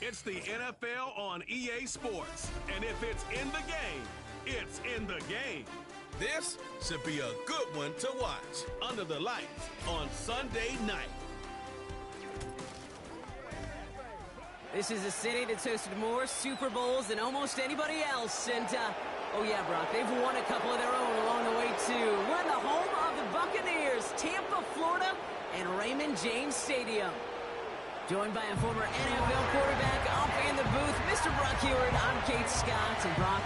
It's the NFL on EA Sports. And if it's in the game, it's in the game. This should be a good one to watch under the lights on Sunday night. This is a city that's hosted more Super Bowls than almost anybody else. And, oh yeah, Brock, they've won a couple of their own along the way, too. We're in the home of the Buccaneers, Tampa, Florida, and Raymond James Stadium. Joined by a former NFL quarterback up in the booth, Mr. Brock Heward. I'm Kate Scott. And Brock,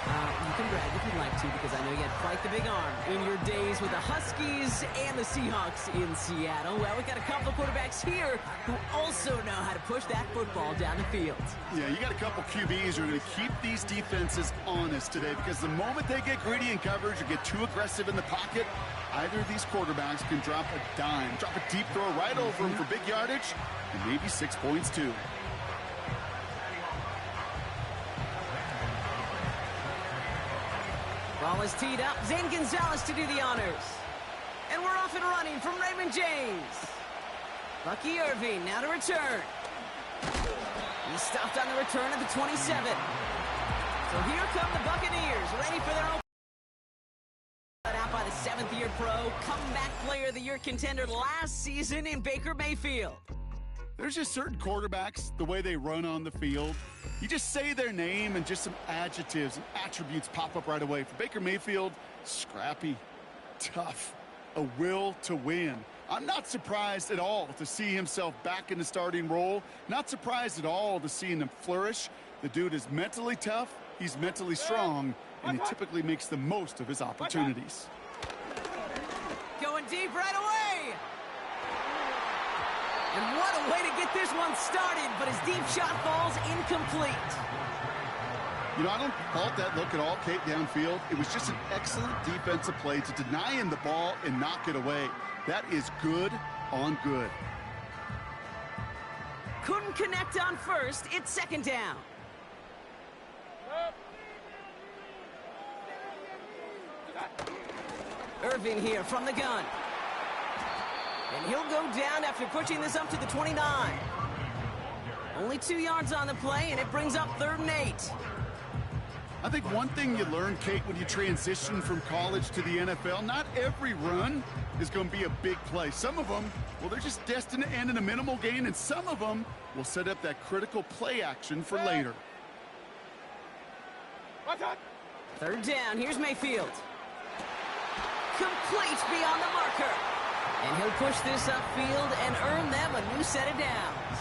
you can brag if you'd like to, because I know you had quite the big arm in your days with the Huskies and the Seahawks in Seattle. Well, we've got a couple of quarterbacks here who also know how to push that football down the field. Yeah, you got a couple QBs who are going to keep these defenses honest today, because the moment they get greedy in coverage or get too aggressive in the pocket, either of these quarterbacks can drop a dime, drop a deep throw right over them for big yardage, and maybe 6 points too. Ball is teed up. Zane Gonzalez to do the honors. And we're off and running from Raymond James. Bucky Irving now to return. He stopped on the return at the 27. So here come the Buccaneers, ready for their own. Out by the seventh-year pro, comeback player of the year contender last season in Baker Mayfield. There's just certain quarterbacks, the way they run on the field, you just say their name and just some adjectives and attributes pop up right away. For Baker Mayfield, scrappy, tough, a will to win. I'm not surprised at all to see himself back in the starting role. Not surprised at all to see him flourish. The dude is mentally tough, he's mentally strong, and he typically makes the most of his opportunities. Going deep right away. And what a way to get this one started, but his deep shot falls incomplete. You know, I don't fault that look at all, Kate, downfield. It was just an excellent defensive play to deny him the ball and knock it away. That is good on good. Couldn't connect on first. It's second down. Irving here from the gun. And he'll go down after pushing this up to the 29. Only 2 yards on the play, and it brings up 3rd and 8. I think one thing you learn, Kate, when you transition from college to the NFL, not every run is going to be a big play. Some of them, well, they're just destined to end in a minimal gain, and some of them will set up that critical play action for later. 3rd down, here's Mayfield. Complete beyond the marker. And he'll push this upfield and earn them a new set of downs.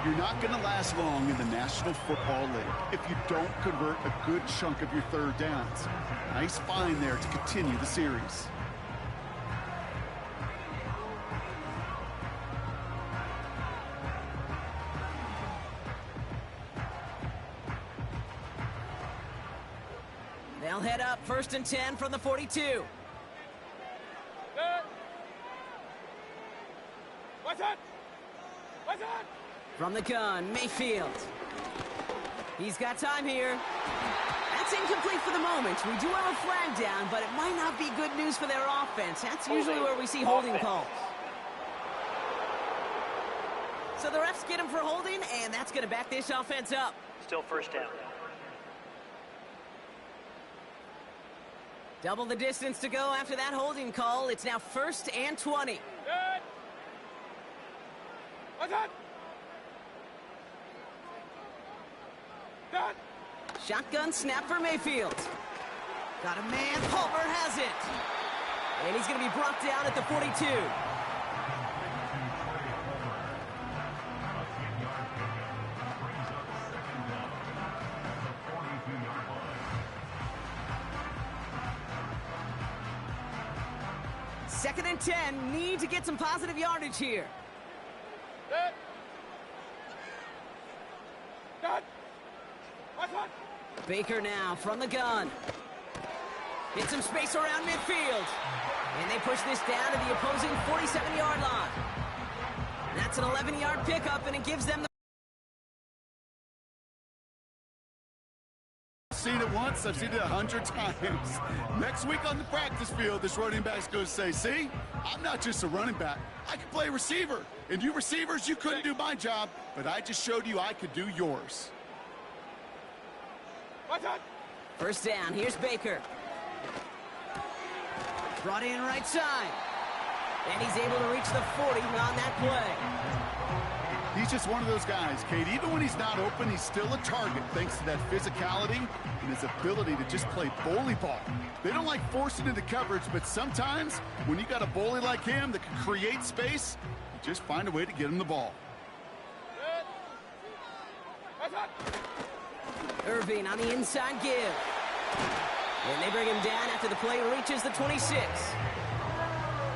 You're not going to last long in the National Football League if you don't convert a good chunk of your 3rd downs. Nice find there to continue the series. They'll head up 1st and 10 from the 42. From the gun, Mayfield. He's got time here. That's incomplete for the moment. We do have a flag down, but it might not be good news for their offense. That's usually where we see holding calls. So the refs get him for holding, and that's going to back this offense up. Still 1st down. Double the distance to go after that holding call. It's now 1st and 20. Shotgun snap for Mayfield. Got a man. Palmer has it. And he's going to be brought down at the 42. Second and 10. Need to get some positive yardage here. Baker now from the gun. Get some space around midfield. And they push this down to the opposing 47-yard line. That's an 11-yard pickup, and it gives them the... Seen it once. once. I've seen it 100 times. Next week on the practice field, this running back's going to say, see, I'm not just a running back. I can play receiver. And you receivers, you couldn't do my job, but I just showed you I could do yours. First down, here's Baker. Brought in right side. And he's able to reach the 40 on that play. He's just one of those guys, Kate. Even when he's not open, he's still a target thanks to that physicality and his ability to just play bully ball. They don't like forcing into coverage, but sometimes when you got a bully like him that can create space, you just find a way to get him the ball. Irving on the inside give. And they bring him down after the play reaches the 26.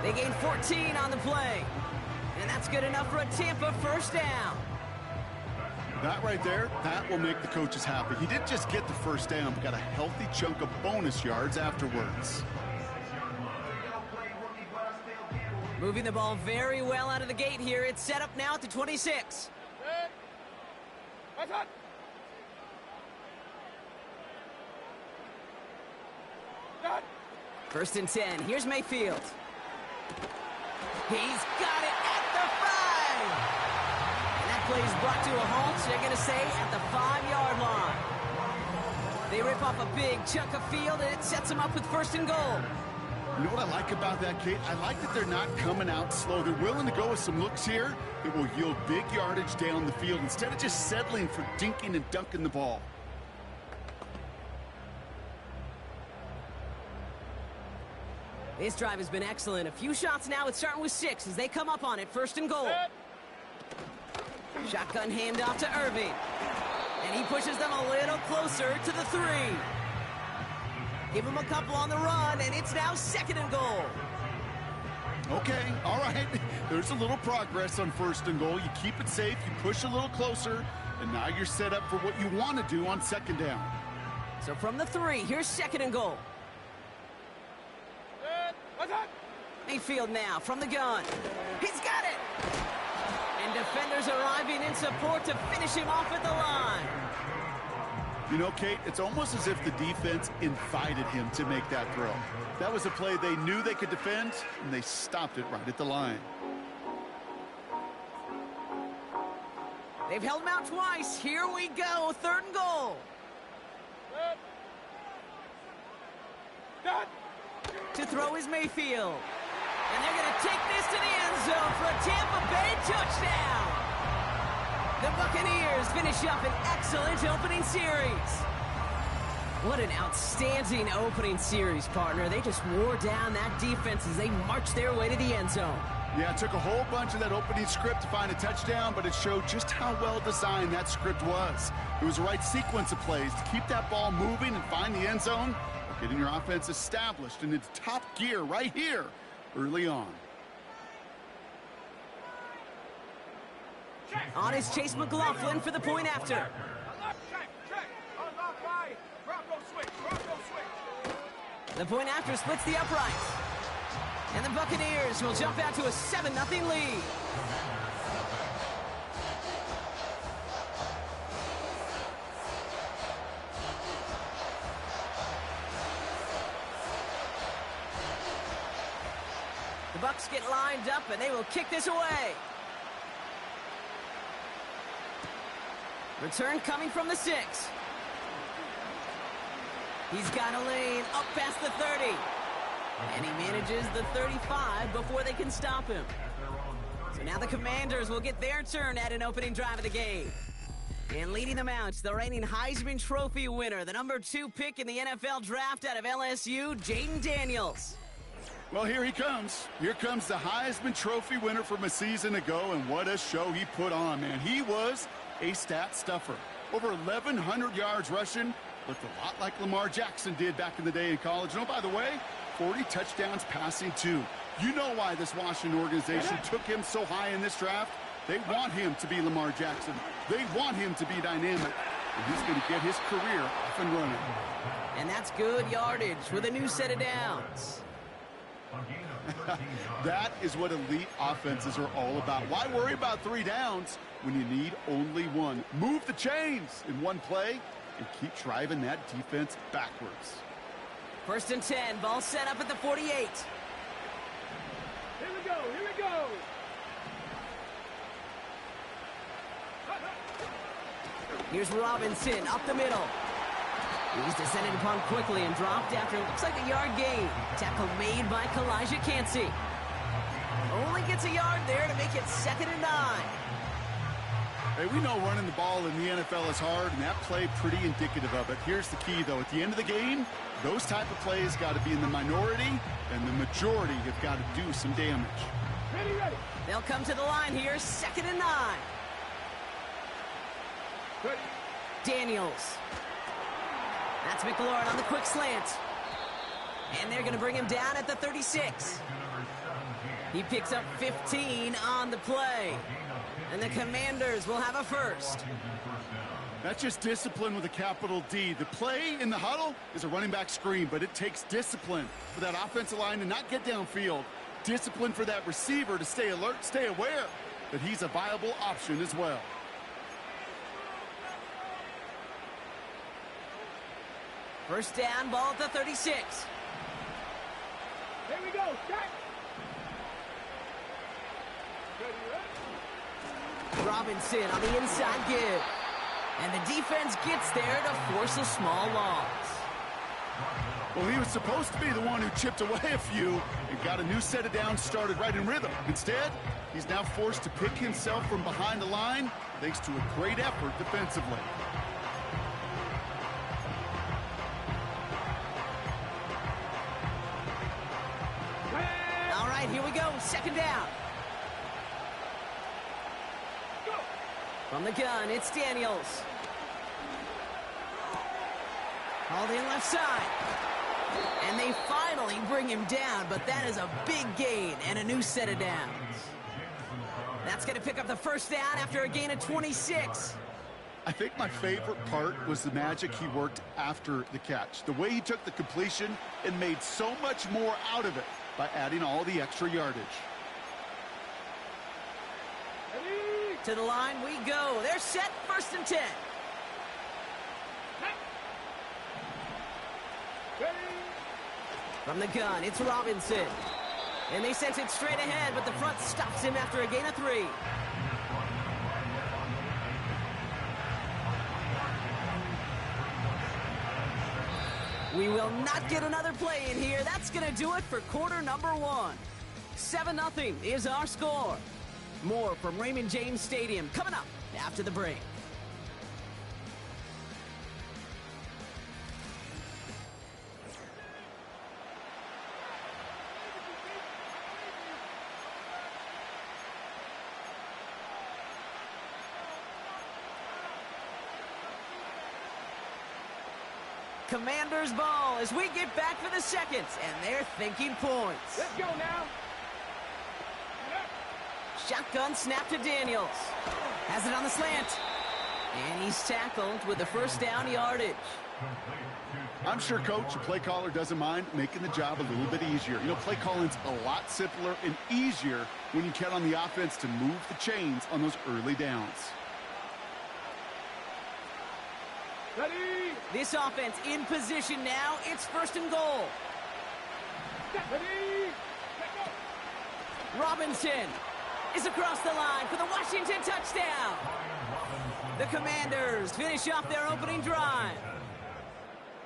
They gain 14 on the play. And that's good enough for a Tampa first down. That right there, that will make the coaches happy. He didn't just get the first down, but got a healthy chunk of bonus yards afterwards. Moving the ball very well out of the gate here. It's set up now at the 26. First and 10. Here's Mayfield. He's got it at the 5. And that play is brought to a halt, they're going to say, at the 5-yard line. They rip off a big chunk of field, and it sets them up with first and goal. You know what I like about that, Kate? I like that they're not coming out slow. They're willing to go with some looks here that will yield big yardage down the field instead of just settling for dinking and dunking the ball. This drive has been excellent. A few shots now. It's starting with 6 as they come up on it. First and goal. Shotgun handoff to Irving. And he pushes them a little closer to the 3. Give him a couple on the run, and it's now second and goal. Okay, all right. There's a little progress on first and goal. You keep it safe, you push a little closer, and now you're set up for what you want to do on second down. So from the 3, here's second and goal. Mayfield now from the gun. He's got it! And defenders arriving in support to finish him off at the line. You know, Kate, it's almost as if the defense invited him to make that throw. That was a play they knew they could defend, and they stopped it right at the line. They've held him out twice. Here we go, third and goal. To throw is Mayfield. And they're going to take this to the end zone for a Tampa Bay touchdown. The Buccaneers finish up an excellent opening series. What an outstanding opening series, partner. They just wore down that defense as they marched their way to the end zone. Yeah, it took a whole bunch of that opening script to find a touchdown, but it showed just how well designed that script was. It was the right sequence of plays to keep that ball moving and find the end zone, getting your offense established in its top gear right here early on. On is Chase McLaughlin for the point after. The point after splits the uprights. And the Buccaneers will jump out to a 7-0 lead. The Bucs get lined up, and they will kick this away. Return coming from the 6. He's got a lane up past the 30. And he manages the 35 before they can stop him. So now the Commanders will get their turn at an opening drive of the game. And leading them out, the reigning Heisman Trophy winner, the number 2 pick in the NFL draft out of LSU, Jaden Daniels. Well, here he comes. Here comes the Heisman Trophy winner from a season ago, and what a show he put on, man. He was a stat stuffer. Over 1,100 yards rushing. Looked a lot like Lamar Jackson did back in the day in college. And oh, by the way, 40 touchdowns passing too. You know why this Washington organization took him so high in this draft. They want him to be Lamar Jackson. They want him to be dynamic. And he's going to get his career off and running. And that's good yardage with a new set of downs. That is what elite offenses are all about. Why worry about 3 downs when you need only 1? Move the chains in one play, and keep driving that defense backwards. 1st and 10, ball set up at the 48. Here we go, here we go. Here's Robinson up the middle. He's descended upon quickly and dropped after looks like a yard gain. Tackle made by Kalijah Cansey. Only gets a yard there to make it 2nd and 9. Hey, we know running the ball in the NFL is hard, and that play pretty indicative of it. Here's the key, though. At the end of the game, those type of plays got to be in the minority, and the majority have got to do some damage. Ready, ready. They'll come to the line here, 2nd and 9. Ready. Daniels. That's McLaurin on the quick slant. And they're going to bring him down at the 36. He picks up 15 on the play. And the Commanders will have a first. That's just discipline with a capital D. The play in the huddle is a running back screen, but it takes discipline for that offensive line to not get downfield. Discipline for that receiver to stay alert, stay aware that he's a viable option as well. First down, ball at the 36. Here we go, start. Ready, ready. Robinson on the inside give. And the defense gets there to force a small loss. Well, he was supposed to be the one who chipped away a few and got a new set of downs started right in rhythm. Instead, he's now forced to pick himself from behind the line thanks to a great effort defensively. All right, here we go. 2nd down. From the gun, it's Daniels. Called in left side. And they finally bring him down, but that is a big gain and a new set of downs. That's going to pick up the first down after a gain of 26. I think my favorite part was the magic he worked after the catch. The way he took the completion and made so much more out of it by adding all the extra yardage. Ready. To the line we go. They're set, 1st and 10. Ready. From the gun, it's Robinson. And they sent it straight ahead, but the front stops him after a gain of 3. We will not get another play in here. That's going to do it for quarter number 1. 7-0 is our score. More from Raymond James Stadium coming up after the break. Commanders ball as we get back for the seconds, and they're thinking points. Let's go now. Shotgun snap to Daniels. Has it on the slant. And he's tackled with the first down yardage. I'm sure coach or play caller doesn't mind making the job a little bit easier. You know, play calling's a lot simpler and easier when you count on the offense to move the chains on those early downs. Ready. This offense in position now. It's 1st and goal. Ready. Let go. Robinson is across the line for the Washington touchdown. The Commanders finish off their opening drive.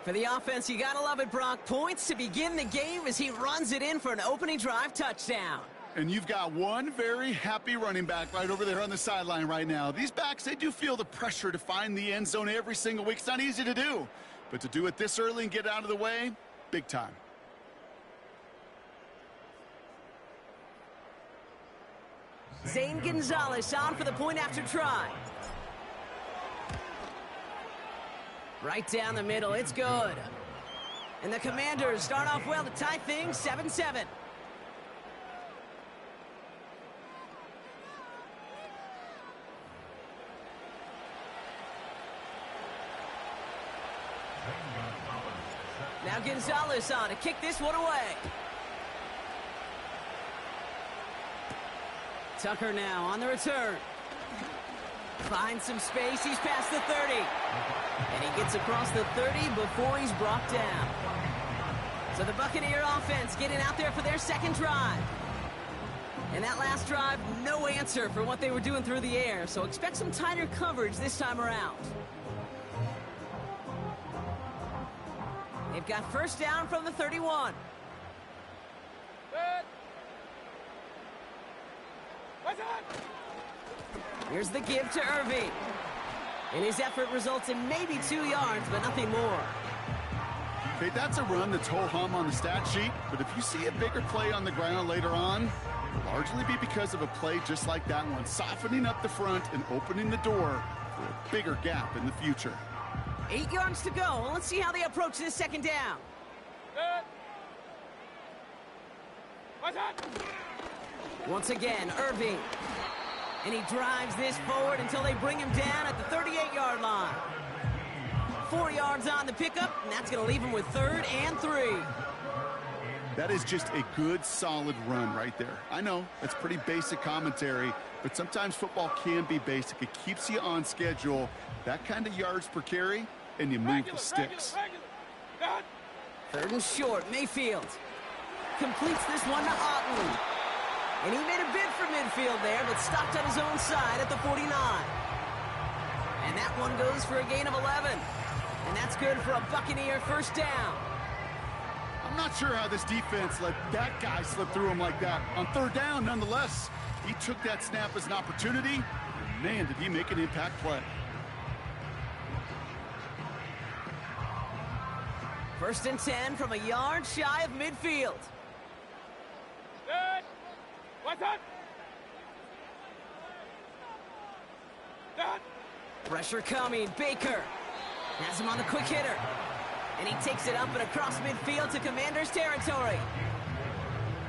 For the offense, you gotta love it, Brock. Points to begin the game as he runs it in for an opening drive touchdown. And you've got one very happy running back right over there on the sideline right now. These backs, they do feel the pressure to find the end zone every single week. It's not easy to do, but to do it this early and get out of the way, big time. Zane Gonzalez on for the point after try. Right down the middle, it's good. And the Commanders start off well to tie things 7-7. Now Gonzalez on to kick this one away. Tucker now on the return. Finds some space. He's past the 30. And he gets across the 30 before he's brought down. So the Buccaneer offense getting out there for their second drive. And that last drive, no answer for what they were doing through the air. So expect some tighter coverage this time around. They've got first down from the 31. Here's the give to Irving. And his effort results in maybe 2 yards, but nothing more. Okay, that's a run that's ho-hum on the stat sheet, but if you see a bigger play on the ground later on, it'll largely be because of a play just like that one, softening up the front and opening the door for a bigger gap in the future. 8 yards to go. Let's see how they approach this second down. Once again, Irving. And he drives this forward until they bring him down at the 38-yard line. 4 yards on the pickup, and that's going to leave him with 3rd and 3. That is just a good, solid run right there. I know, that's pretty basic commentary, but sometimes football can be basic. It keeps you on schedule, that kind of yards per carry, and you move the sticks. 3rd and short, Mayfield completes this one to Otten. And he made a bid for midfield there, but stopped on his own side at the 49. And that one goes for a gain of 11. And that's good for a Buccaneer first down. I'm not sure how this defense let that guy slip through him like that. On 3rd down, nonetheless, he took that snap as an opportunity. And man, did he make an impact play. 1st and 10 from a yard shy of midfield. Pressure coming. Baker has him on the quick hitter. And he takes it up and across midfield to Commanders territory.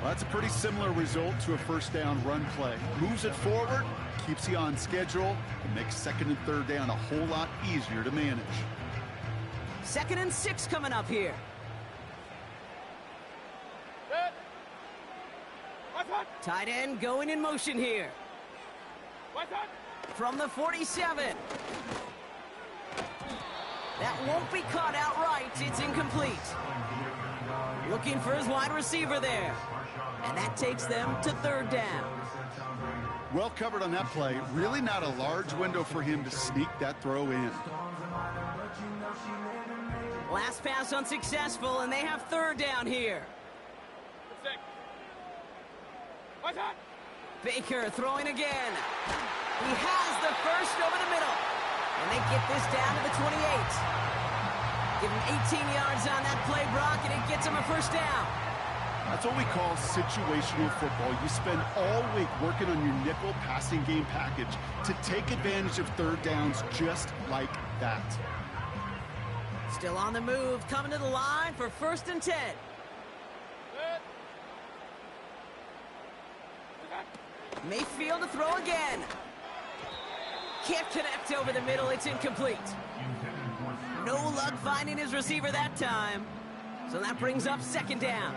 Well, that's a pretty similar result to a first down run play. Moves it forward, keeps you on schedule, and makes 2nd and 3rd down a whole lot easier to manage. 2nd and 6 coming up here. Tight end going in motion here. From the 47. That won't be caught outright. It's incomplete. Looking for his wide receiver there. And that takes them to 3rd down. Well covered on that play. Really not a large window for him to sneak that throw in. Last pass unsuccessful, and they have 3rd down here. Baker throwing again. He has the first over the middle. And they get this down to the 28. Give him 18 yards on that play, Brock, and it gets him a first down. That's what we call situational football. You spend all week working on your nickel passing game package to take advantage of 3rd downs just like that. Still on the move, coming to the line for 1st and 10. Mayfield to throw again. Can't connect over the middle. It's incomplete. No luck finding his receiver that time. So that brings up 2nd down.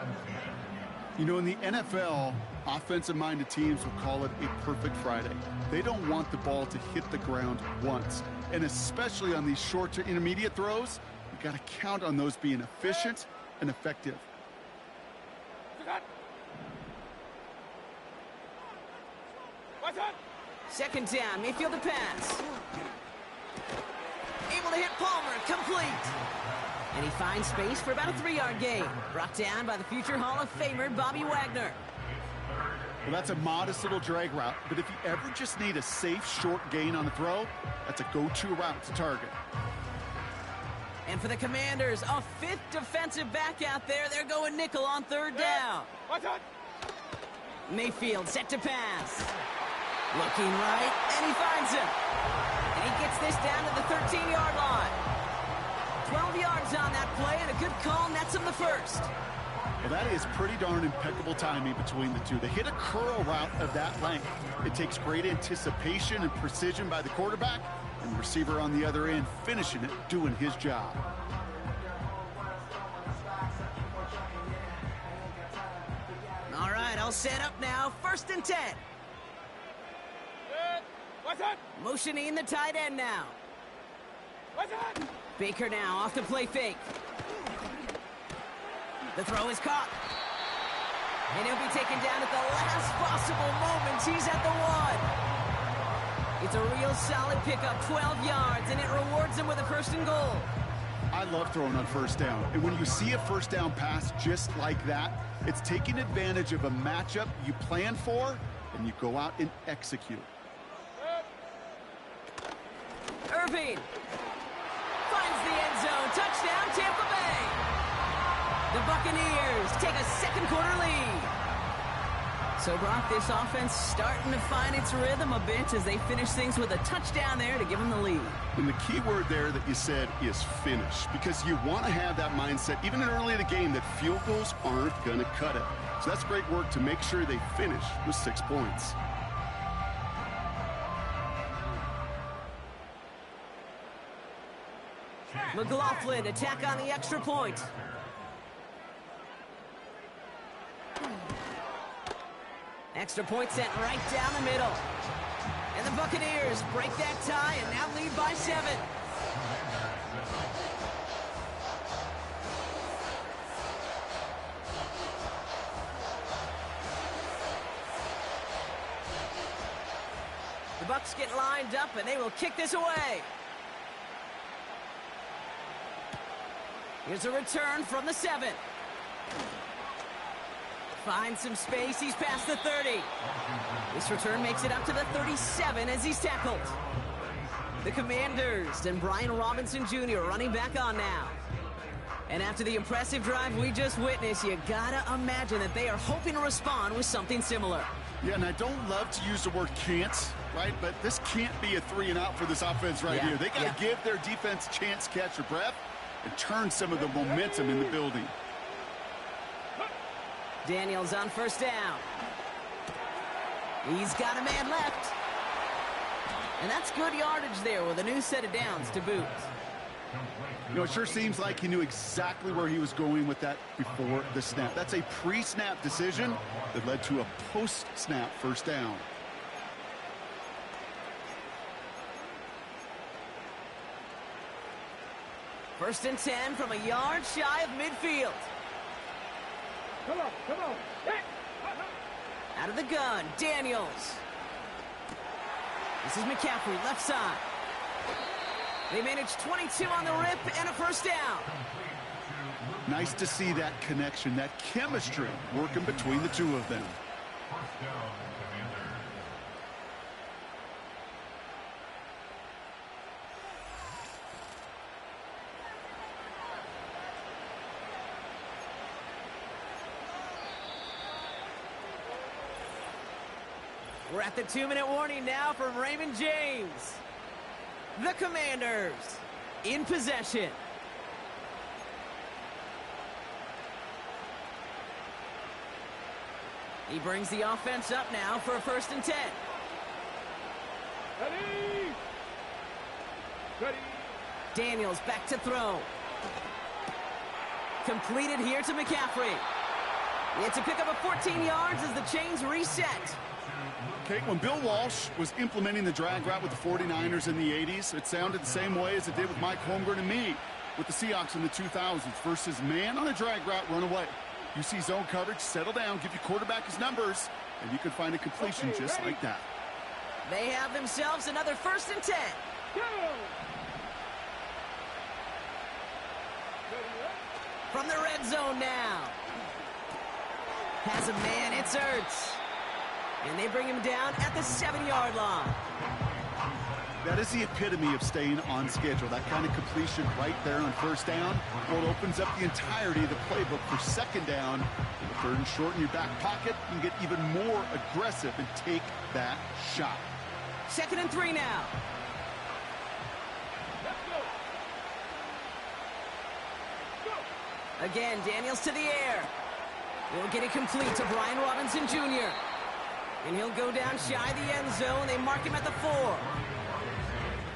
You know, in the NFL, offensive-minded teams will call it a perfect Friday. They don't want the ball to hit the ground once. And especially on these short to intermediate throws, you've got to count on those being efficient and effective. Second down, Mayfield to pass. Able to hit Palmer, complete. And he finds space for about a 3-yard gain. Brought down by the future Hall of Famer, Bobby Wagner. Well, that's a modest little drag route, but if you ever just need a safe, short gain on the throw, that's a go-to route to target. And for the Commanders, a 5th defensive back out there. They're going nickel on 3rd down. Mayfield set to pass. Looking right, and he finds him. And he gets this down to the 13-yard line. 12 yards on that play, and a good call nets him the first. Well, that is pretty darn impeccable timing between the two. They hit a curl route of that length. It takes great anticipation and precision by the quarterback, and the receiver on the other end finishing it, doing his job. All right, all set up now. 1st and 10. Motioning the tight end now. Baker now off the play fake. The throw is caught. And he'll be taken down at the last possible moment. He's at the 1. It's a real solid pickup, 12 yards, and it rewards him with a 1st and goal. I love throwing on 1st down. And when you see a 1st down pass just like that, it's taking advantage of a matchup you plan for, and you go out and execute. Irving finds the end zone. Touchdown, Tampa Bay. The Buccaneers take a 2nd quarter lead. So, Brock, this offense starting to find its rhythm a bit as they finish things with a touchdown there to give them the lead. And the key word there that you said is finish, because you want to have that mindset, even in early in the game, that field goals aren't going to cut it. So that's great work to make sure they finish with 6 points. McLaughlin attack on the extra point. Extra point sent right down the middle. And the Buccaneers break that tie and now lead by 7. The Bucs get lined up and they will kick this away. Here's a return from the 7. Finds some space. He's past the 30. This return makes it up to the 37 as he's tackled. The Commanders and Brian Robinson Jr. running back on now. And after the impressive drive we just witnessed, you gotta imagine that they are hoping to respond with something similar. Yeah, and I don't love to use the word can't, right? But this can't be a 3-and-out for this offense right here. They got to give their defense a chance to catch their breath and turn some of the momentum in the building. Daniels on 1st down. He's got a man left. And that's good yardage there with a new set of downs to boot. You know, it sure seems like he knew exactly where he was going with that before the snap. That's a pre-snap decision that led to a post-snap 1st down. First and 10 from a yard shy of midfield. Come on, come on. Hey. Out of the gun, Daniels. This is McCaffrey, left side. They manage 22 on the rip and a 1st down. Nice to see that connection, that chemistry working between the two of them. We're at the 2-minute warning now from Raymond James. The Commanders in possession. He brings the offense up now for a 1st and 10. Ready. Ready. Daniels back to throw. Completed here to McCaffrey. It's a pickup of 14 yards as the chains reset. Okay, when Bill Walsh was implementing the drag route with the 49ers in the 80s, it sounded the same way as it did with Mike Holmgren and me with the Seahawks in the 2000s versus man on a drag route, run away. You see zone coverage, settle down, give your quarterback his numbers, and you can find a completion just like that. They have themselves another 1st and 10. Go. From the red zone now. Has a man, it's Ertz. And they bring him down at the 7-yard line. That is the epitome of staying on schedule. That kind of completion right there on 1st down. Well, it opens up the entirety of the playbook for 2nd down. The 3rd and short in your back pocket. You can get even more aggressive and take that shot. 2nd and 3 now. Let's go. Go. Again, Daniels to the air. He'll get it complete to Brian Robinson Jr. And he'll go down shy of the end zone. They mark him at the 4.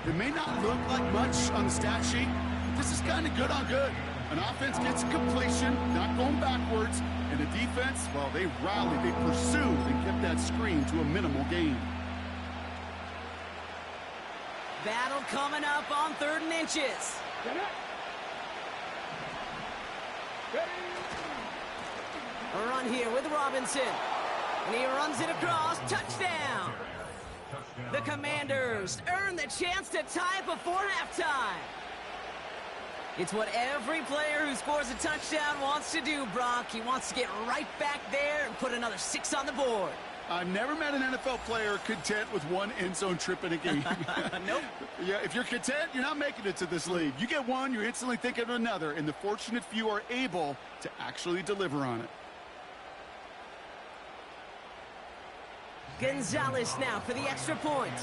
It may not look like much on the stat sheet, but this is kind of good on good. An offense gets completion, not going backwards, and the defense, well, they rallied, they pursued, and kept that screen to a minimal gain. Battle coming up on 3rd and inches. Get it. Ready. A run here with Robinson. And he runs it across. Touchdown. The Commanders earn the chance to tie it before halftime. It's what every player who scores a touchdown wants to do, Brock. He wants to get right back there and put another 6 on the board. I've never met an NFL player content with one end zone trip in a game. Nope. Yeah, if you're content, you're not making it to this league. You get one, you're instantly thinking of another, and the fortunate few are able to actually deliver on it. Gonzalez now for the extra point.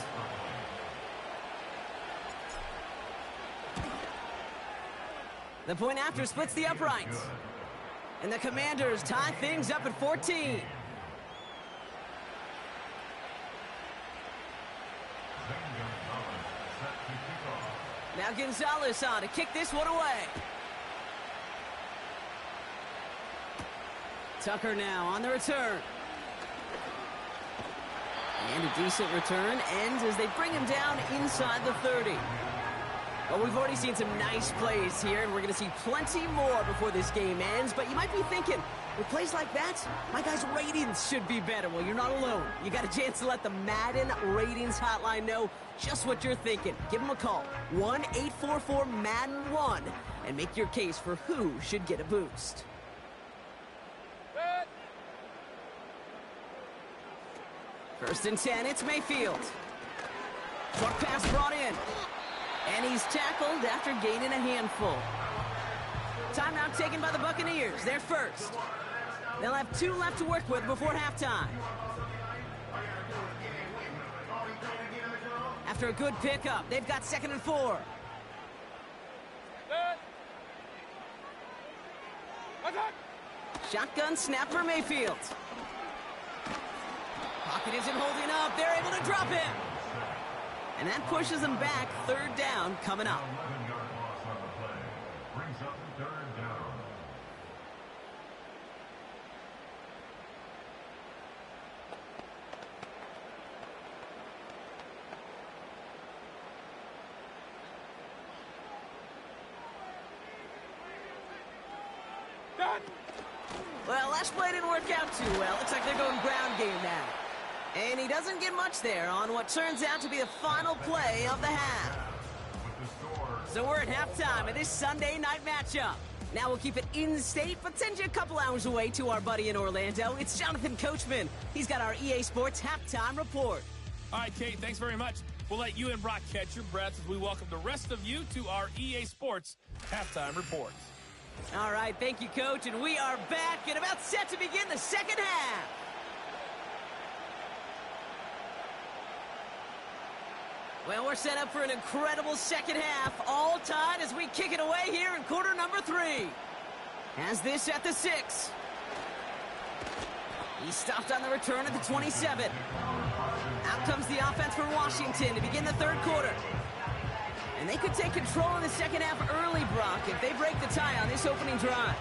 The point after splits the uprights. And the Commanders tie things up at 14. Now Gonzalez on to kick this one away. Tucker now on the return. And a decent return ends as they bring him down inside the 30. Well, we've already seen some nice plays here, and we're going to see plenty more before this game ends. But you might be thinking, with plays like that, my guys' ratings should be better. Well, you're not alone. You got a chance to let the Madden ratings hotline know just what you're thinking. Give them a call, 1-844-MADDEN-1, and make your case for who should get a boost. First and 10, it's Mayfield. Short pass brought in. And he's tackled after gaining a handful. Timeout taken by the Buccaneers. They're first. They'll have 2 left to work with before halftime. After a good pickup, they've got 2nd and 4. Shotgun snap for Mayfield. Pocket isn't holding up. They're able to drop him. And that pushes them back. 3rd down coming up. Well, last play didn't work out too well. Looks like they're going ground game now. And he doesn't get much there on what turns out to be the final play of the half. So we're at halftime of this Sunday night matchup. Now we'll keep it in-state, but send you a couple hours away to our buddy in Orlando. It's Jonathan Coachman. He's got our EA Sports halftime report. All right, Kate, thanks very much. We'll let you and Brock catch your breaths as we welcome the rest of you to our EA Sports halftime report. All right, thank you, Coach, and we are back and about set to begin the second half. Well, we're set up for an incredible second half, all tied as we kick it away here in quarter number 3. Has this at the 6. He stopped on the return at the 27. Out comes the offense for Washington to begin the 3rd quarter. And they could take control in the second half early, Brock, if they break the tie on this opening drive.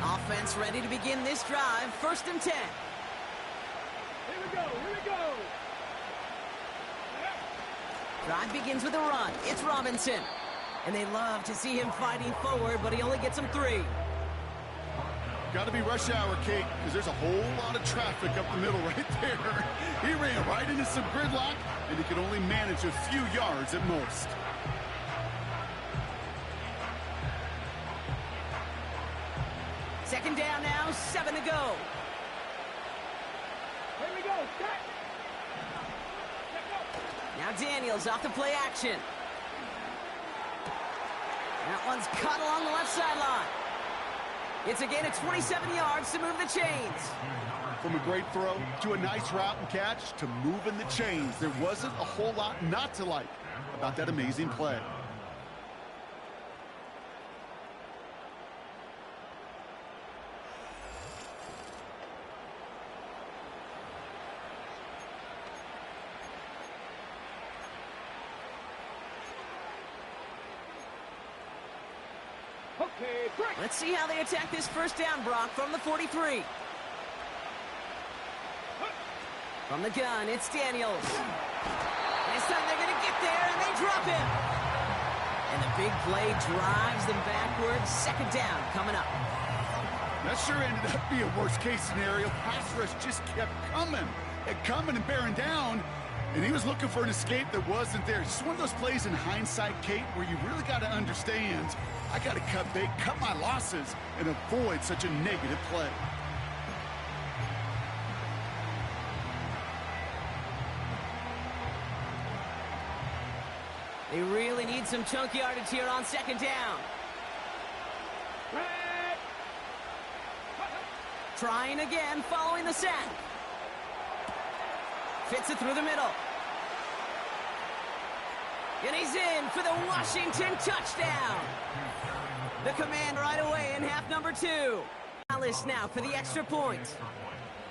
Offense ready to begin this drive. 1st and 10. Here we go. Here we go. Drive begins with a run. It's Robinson. And they love to see him fighting forward, but he only gets him 3. Got to be rush hour, Kate, because there's a whole lot of traffic up the middle right there. He ran right into some gridlock, and he could only manage a few yards at most. Second down now, 7 to go. Here we go. Set. Now Daniels off the play action. That one's cut along the left sideline. It's a gain of 27 yards to move the chains. From a great throw to a nice route and catch to moving the chains, there wasn't a whole lot not to like about that amazing play. Okay, break. Let's see how they attack this first down, Brock, from the 43. From the gun, it's Daniels. This time they're going to get there, and they drop him. And the big play drives them backwards. Second down coming up. That sure ended up being a worst-case scenario. Pass rush just kept coming and bearing down, and he was looking for an escape that wasn't there. It's just one of those plays in hindsight, Kate, where you really got to understand, I got to cut bait, cut my losses, and avoid such a negative play. They really need some chunk yardage here on second down. Trying again, following the sack. Fits it through the middle. And he's in for the Washington touchdown. The command right away in half number 2. Alice now for the extra point.